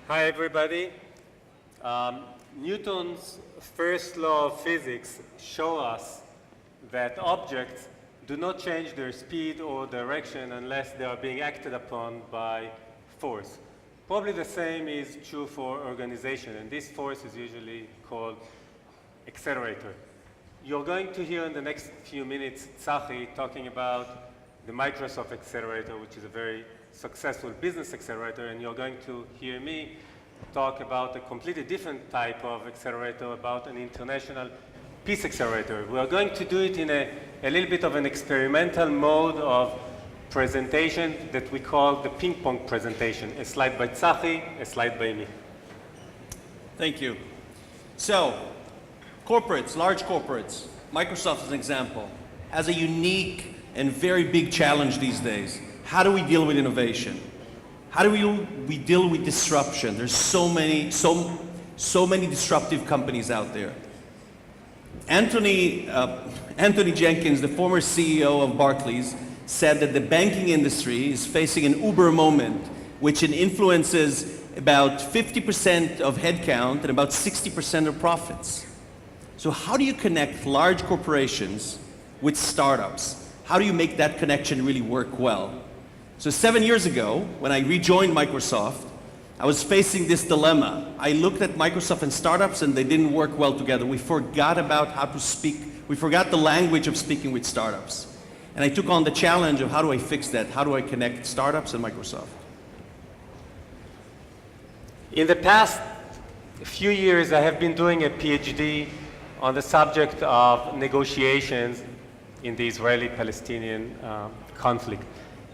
Hi, everybody. Newton's first law of physics shows us that objects do not change their speed or direction unless they are being acted upon by force. Probably the same is true for organization, and this force is usually called accelerator. You're going to hear in the next few minutes Tzahi talking about the Microsoft Accelerator, which is a very successful business accelerator, and you're going to hear me talk about a completely different type of accelerator, about an international peace accelerator. We are going to do it in a little bit of an experimental mode of presentation that we call the ping pong presentation. A slide by Tzahi, a slide by me. Thank you. So, corporates, large corporates, Microsoft is an example, has a unique and very big challenge these days. How do we deal with innovation? How do we deal with disruption? There's so many disruptive companies out there. Anthony Jenkins, the former CEO of Barclays, said that the banking industry is facing an Uber moment, which influences about 50% of headcount and about 60% of profits. So how do you connect large corporations with startups? How do you make that connection really work well? So 7 years ago, when I rejoined Microsoft, I was facing this dilemma. I looked at Microsoft and startups and they didn't work well together. We forgot about how to speak. We forgot the language of speaking with startups. And I took on the challenge of how do I fix that? How do I connect startups and Microsoft? In the past few years, I have been doing a PhD on the subject of negotiations in the Israeli-Palestinian conflict.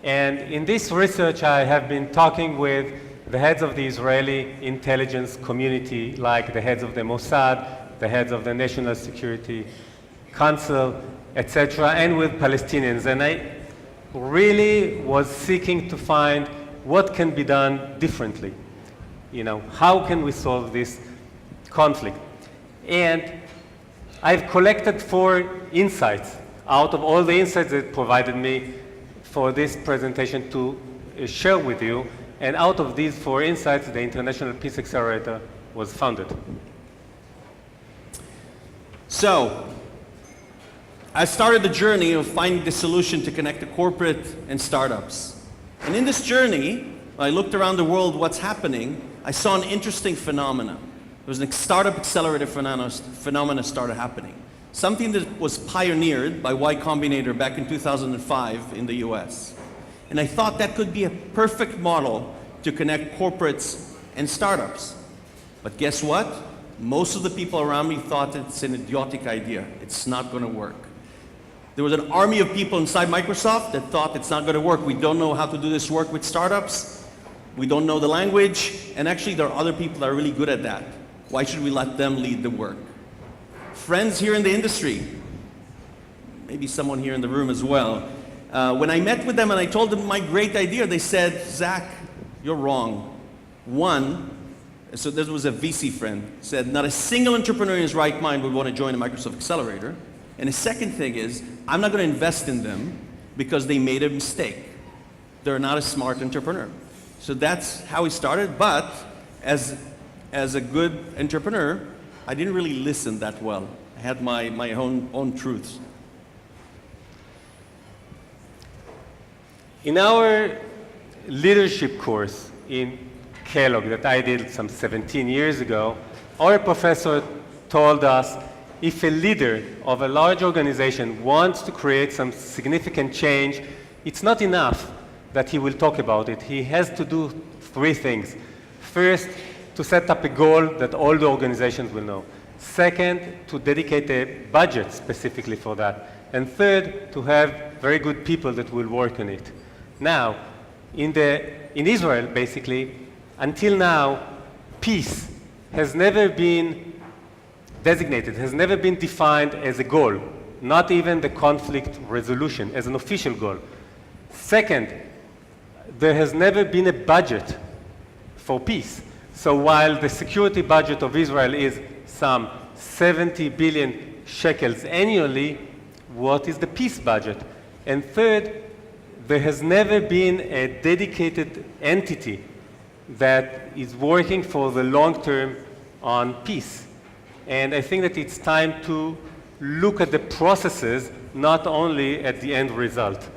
And in this research, I have been talking with the heads of the Israeli intelligence community, like the heads of the Mossad, the heads of the National Security Council, etc., and with Palestinians. And I really was seeking to find what can be done differently. You know, how can we solve this conflict? And I've collected 4 insights out of all the insights that provided me for this presentation to share with you. And out of these 4 insights, the International Peace Accelerator was founded. So, I started the journey of finding the solution to connect the corporate and startups. And in this journey, when I looked around the world, what's happening, I saw an interesting phenomena. There was a startup accelerator phenomena started happening. Something that was pioneered by Y Combinator back in 2005 in the US. And I thought that could be a perfect model to connect corporates and startups. But guess what? Most of the people around me thought it's an idiotic idea. It's not going to work. There was an army of people inside Microsoft that thought it's not going to work. We don't know how to do this work with startups. We don't know the language. And actually, there are other people that are really good at that. Why should we let them lead the work? Friends here in the industry, maybe someone here in the room as well, when I met with them and I told them my great idea, they said, Zach, you're wrong. One, so this was a VC friend, said not a single entrepreneur in his right mind would want to join a Microsoft Accelerator. And the second thing is, I'm not going to invest in them because they made a mistake. They're not a smart entrepreneur. So that's how we started, but as a good entrepreneur, I didn't really listen that well. I had my own truths. In our leadership course in Kellogg that I did some 17 years ago, our professor told us if a leader of a large organization wants to create some significant change, it's not enough that he will talk about it. He has to do 3 things. First, to set up a goal that all the organizations will know. Second, to dedicate a budget specifically for that. And third, to have very good people that will work on it. Now, in Israel, basically, until now, peace has never been designated, has never been defined as a goal, not even the conflict resolution as an official goal. Second, there has never been a budget for peace. So while the security budget of Israel is some 70 billion shekels annually, what is the peace budget? And third, there has never been a dedicated entity that is working for the long term on peace. And I think that it's time to look at the processes, not only at the end result.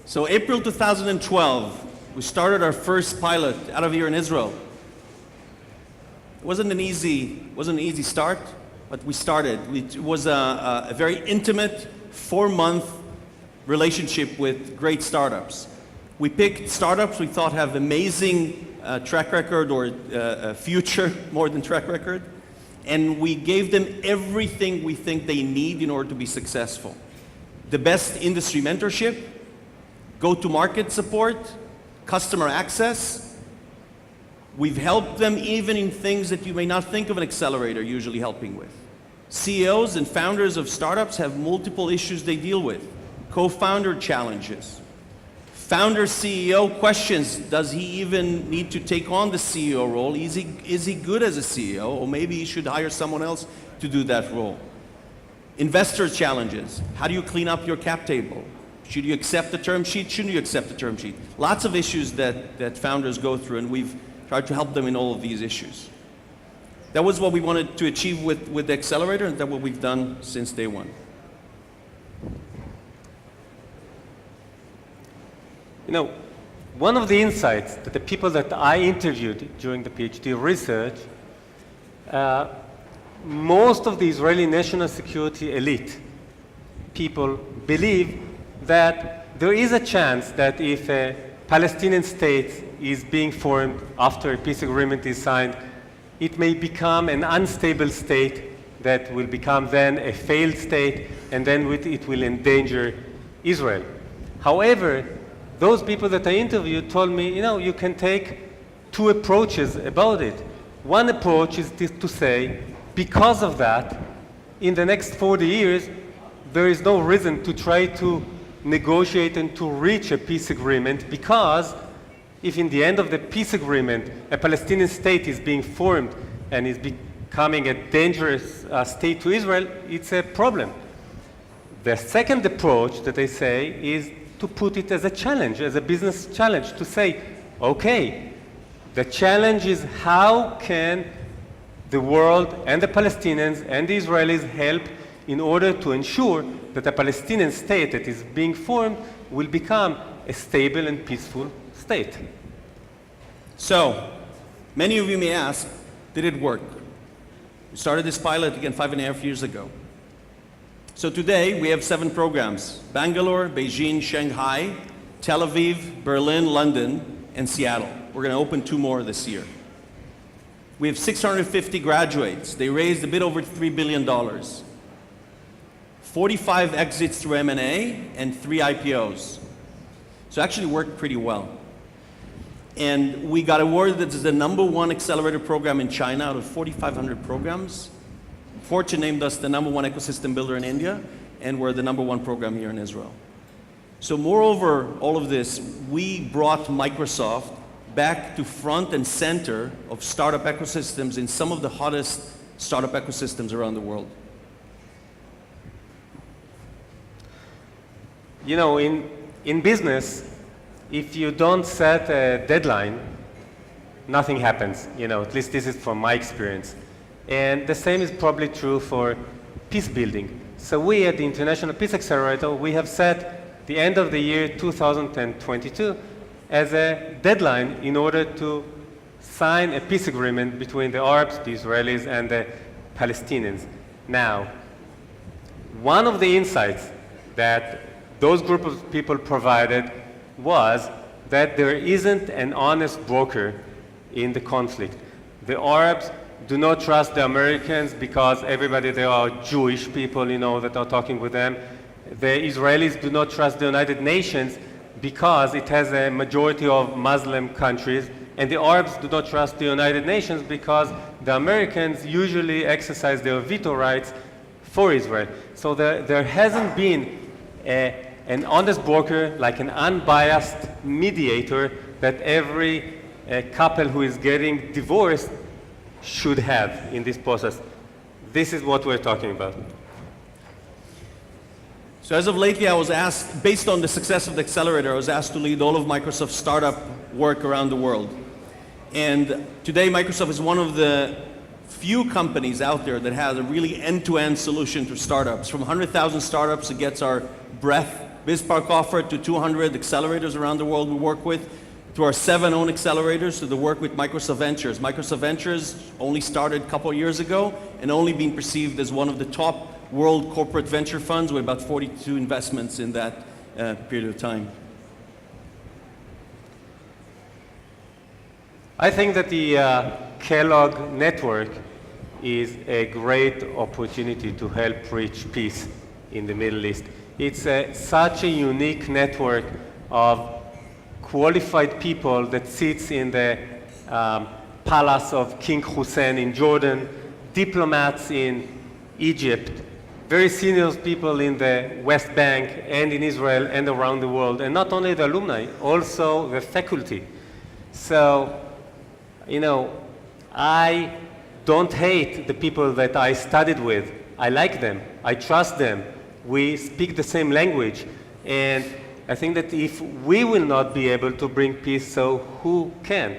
So April 2012, we started our first pilot out of here in Israel. It wasn't an easy start, but we started. It was a very intimate 4-month relationship with great startups. We picked startups we thought have amazing track record or future more than track record, and we gave them everything we think they need in order to be successful. The best industry mentorship, go-to-market support, customer access. We've helped them even in things that you may not think of an accelerator usually helping with. CEOs and founders of startups have multiple issues they deal with. Co-founder challenges. Founder CEO questions, does he even need to take on the CEO role? Is he good as a CEO? Or maybe he should hire someone else to do that role. Investor challenges. How do you clean up your cap table? Should you accept the term sheet? Shouldn't you accept the term sheet? Lots of issues that founders go through, and we've tried to help them in all of these issues. That was what we wanted to achieve with the Accelerator, and that's what we've done since day one. You know, one of the insights that the people that I interviewed during the PhD research, most of the Israeli national security elite people believe that there is a chance that if a Palestinian state is being formed after a peace agreement is signed, it may become an unstable state that will become then a failed state, and then it will endanger Israel. However, those people that I interviewed told me, you know, you can take 2 approaches about it. One approach is to say, because of that, in the next 40 years, there is no reason to try to negotiate and to reach a peace agreement, because if in the end of the peace agreement, a Palestinian state is being formed and is becoming a dangerous state to Israel, it's a problem. The second approach that they say is to put it as a challenge, as a business challenge, to say, okay, the challenge is how can the world and the Palestinians and the Israelis help in order to ensure that a Palestinian state that is being formed will become a stable and peaceful state. So, many of you may ask, did it work? We started this pilot again 5.5 years ago. So today we have 7 programs: Bangalore, Beijing, Shanghai, Tel Aviv, Berlin, London, and Seattle. We're going to open 2 more this year. We have 650 graduates. They raised a bit over $3 billion. 45 exits through M&A and 3 IPOs. So it actually worked pretty well. And we got awarded as the #1 accelerator program in China out of 4,500 programs. Fortune named us the #1 ecosystem builder in India, and we're the #1 program here in Israel. So moreover, all of this, we brought Microsoft back to front and center of startup ecosystems in some of the hottest startup ecosystems around the world. You know, in business, if you don't set a deadline, nothing happens. You know, at least this is from my experience. And the same is probably true for peace building. So we at the International Peace Accelerator, we have set the end of the year 2022 as a deadline in order to sign a peace agreement between the Arabs, the Israelis, and the Palestinians. Now, one of the insights that those group of people provided was that there isn't an honest broker in the conflict. The Arabs do not trust the Americans because everybody there are Jewish people, you know, that are talking with them. The Israelis do not trust the United Nations because it has a majority of Muslim countries. And the Arabs do not trust the United Nations because the Americans usually exercise their veto rights for Israel. So there hasn't been an honest broker, like an unbiased mediator that every couple who is getting divorced should have in this process. This is what we're talking about. So as of lately, I was asked, based on the success of the Accelerator, I was asked to lead all of Microsoft's startup work around the world. And today, Microsoft is one of the few companies out there that has a really end-to-end solution to startups. From 100,000 startups, it gets our breadth BizPark offer to 200 accelerators around the world we work with, to our 7 own accelerators, to the work with Microsoft Ventures. Microsoft Ventures only started a couple of years ago and only been perceived as one of the top world corporate venture funds with about 42 investments in that period of time. I think that the Kellogg Network is a great opportunity to help reach peace in the Middle East. It's such a unique network of qualified people that sits in the palace of King Hussein in Jordan, diplomats in Egypt, very senior people in the West Bank and in Israel and around the world, and not only the alumni, also the faculty. So, you know, I don't hate the people that I studied with. I like them. I trust them. We speak the same language. And I think that if we will not be able to bring peace, so who can?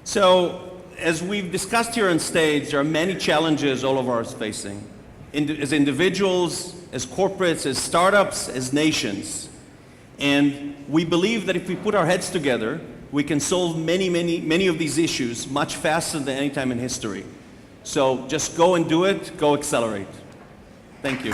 So, as we've discussed here on stage, there are many challenges all of us facing. As individuals, as corporates, as startups, as nations. And we believe that if we put our heads together, we can solve many of these issues much faster than any time in history. So just go and do it, go accelerate. Thank you.